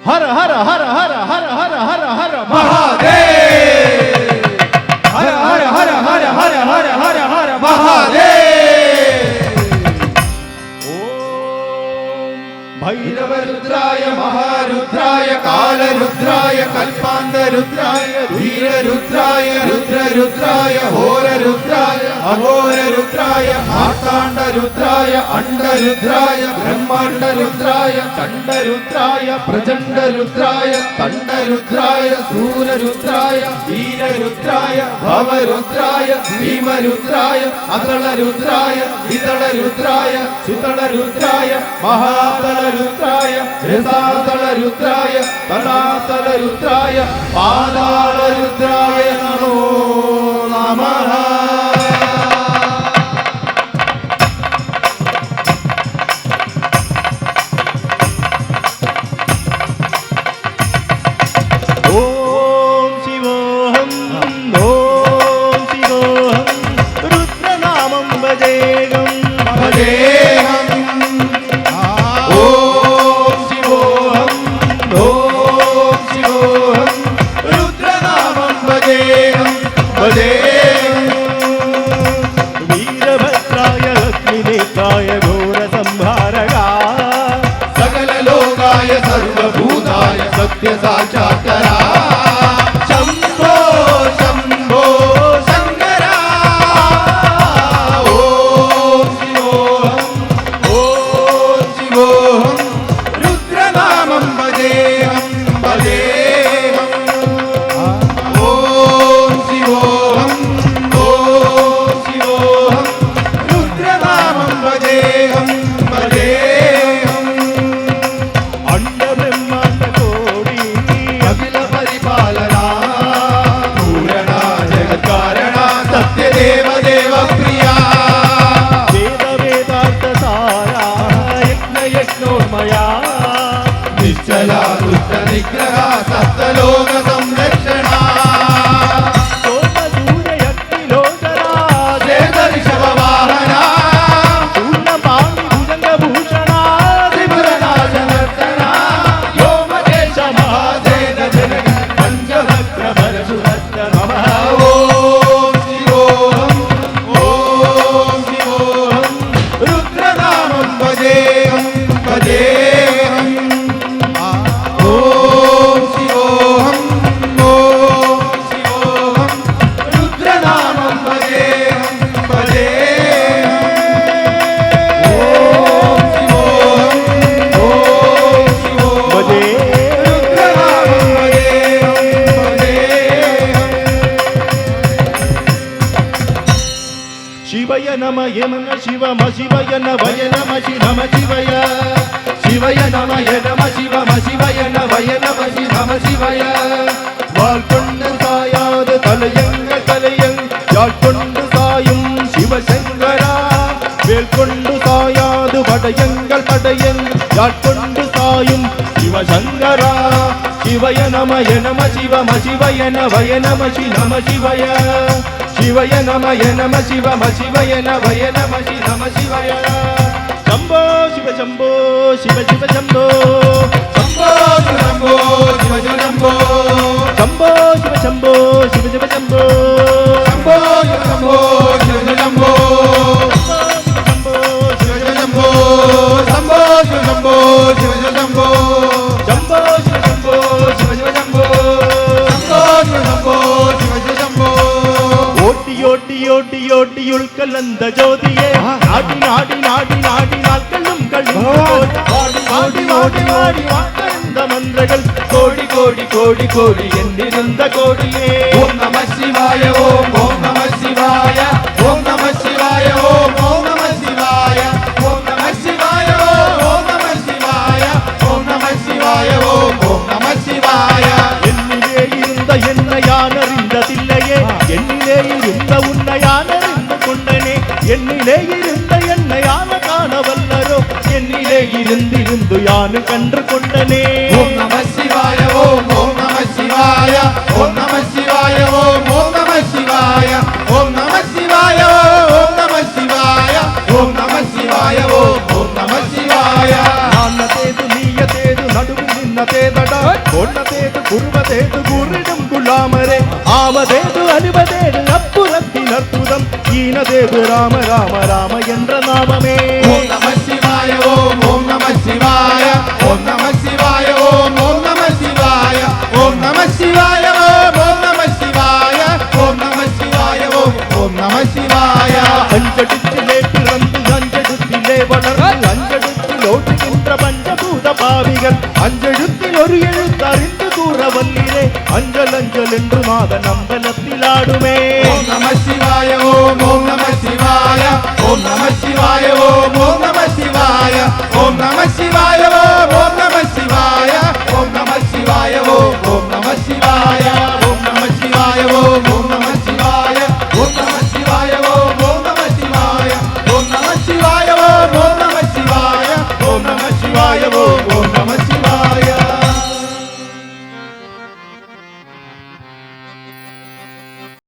हर हर हर हर हर हर हर हर महादेव हर हर हर हर हर हर हर हर महादेव ओम भैरव रुद्राय महारुद्राय काल रुद्राय कल्पांत रुद्राय वीर रुद्राय रुद्र रुद्राय होर रुद्राय अघोर रुद्राय मार्तांड रुद्राय अंड रुद्राय ब्रह्मांड रुद्राय चंड रुद्राय प्रचंड रुद्राय तंड रुद्राय सूर रुद्राय वीर रुद्राय भव रुद्राय भीम रुद्राय अतल रुद्राय वितल रुद्राय सुतल रुद्राय महातल रुद्राय रसातल रुद्राय तलातल रुद्राय पादाल रुद्राय नमो नमः वीरभद्राय अग्निनेत्राय घोर संहारका सकल लोकाय सर्वभूताय सत्य साक्षात्करा शंभो शंभो शंकरा ओम शिवोहम रुद्रनामं भजेहं भजेहं ओम शिवोहम रुद्रनामं भजेहं भजेहं अंड ब्रह्मांड कोटि अखिल परिपालना पूरणा जगत्कारणा सत्य देव देव प्रिया वेद वेदार्थ सारा यज्ञ यज्ञोन्मया निश्चला दुष्ट निग्रह सप्तलोक संरक्षणा सोम सूर्य यज्ञलोचना शेष ऋषभ वाहना पूर्णपाणि भुजंग भूषणा त्रिपुरनाशनर्तना व्योमकेश महासेन जनक पंचभद्र परशुभद्र नमः ओम शिवोहम रुद्रनामं भजेहं भजेहं ओम शिवोहम रुद्रनामं भजेहं भजेहं ओम शिवोहम भजे रुद्रनामं भजेहं भजेहं शिवय नमः यमन शिवम शिवय नमः नमः शिवय शिवय नमः नमः शिवय नमः नमः शिवय வாள்கொண்டு சாயாது தலையங் யாழ்கொண்டு சாயும் சிவசங்கரா வேல்கொண்டு சாயாது படையங்கள் யாழ்கொண்டு சாயும் சிவசங்கரா சிவய நமய நம சிவய நவய நம சிவய शिवय नमः नमः शिवय नवय नमः शिवय शंभो शिव शंभो शिव शिव शंभो शंभो शंभो शिव शिव शंभो शंभो शिव शंभो शिव शिव शंभो शंभो शिव शंभो शिव शिव शंभो शंभो शिव शिव शंभो शंभो शिव शंभो शिव शिव शंभो शंभो शिव शंभो शिव शिव शंभो शंभो शिव शंभो शिव शिव शंभो ஓட்டி ஓட்டி உள்கலந்த ஜோதியே நாடி நாடி நாடி நாடி நாட்களும் கழிந்து வாழ்ந்த மன்றங்கள் கோடி கோடி கோடி கோடி என்றிருந்த கோடியே ஓம் நம சிவாய ஓம் நம சிவாய ஓம் நம சிவாய ஓம் நம சிவாய ஓம் நம சிவாய ஓம் நம சிவாய ஓம் நம சிவாய ஓம் நம சிவாய என்னிலே இருந்த என்னை யான் அறிந்ததில்லையே என்னிலே இருந்த உன்னை யான் அறிந்து கொண்டனே என்னிலே இருந்த என்னை யான் காணவல்லரோ என்னிலே இருந்து யான் கன்று கொண்டனே ஓம் நம சிவாய ஓம் நம சிவாய ஓம் நம சிவாய ஓம் நம சிவாய ஓம் நம சிவாய ஓம் நம சிவாய ஓம் நம சிவாய ஓம் நம சிவாய நானதேது நீயதேது நடுவில் நின்னதேது കേളടാ കൊന്നതേത് കുറുവതേത് കുറിടും ഗുലാമരെ ആവതേത് അരുവതേത് അപ്പുറത്തിൽ അർപ്പുതം ഈനതേത് രാമ രാമ രാമ എன்ற നാമമേ ഓം നമഃ ശിവായ ഓം ഓം നമഃ ശിവായ ഓം നമഃ ശിവായ ഓം ഓം നമഃ ശിവായ ഓം നമഃ ശിവായ ഓം ഓം നമഃ ശിവായ ഓം നമഃ ശിവായ ഓം ഓം നമഃ ശിവായ അഞ്ചെടുത്തിലെ പിറന്ന് അഞ്ചെടുത്തിലെ വളർന്ന് അഞ്ചെടുത്തിൽ ഓടുകിன்ற പഞ്ചഭൂത ഭാവികൾ അഞ്ചെഴുത്തിൽ ഒരു എഴുത്തറിந்து കൂറ വല്ലിരെ അഞ്ചൽ അഞ്ചൽ என்று നാഥൻ അമ്പലത്തിലാടുമേ ഓം നമഃ ശിവായ ഓം ഓം നമഃ ശിവായ ഓം നമഃ ശിവായ ഓം ഓം നമഃ ശിവായ ഓം നമഃ ശിവായ ഓം ഓം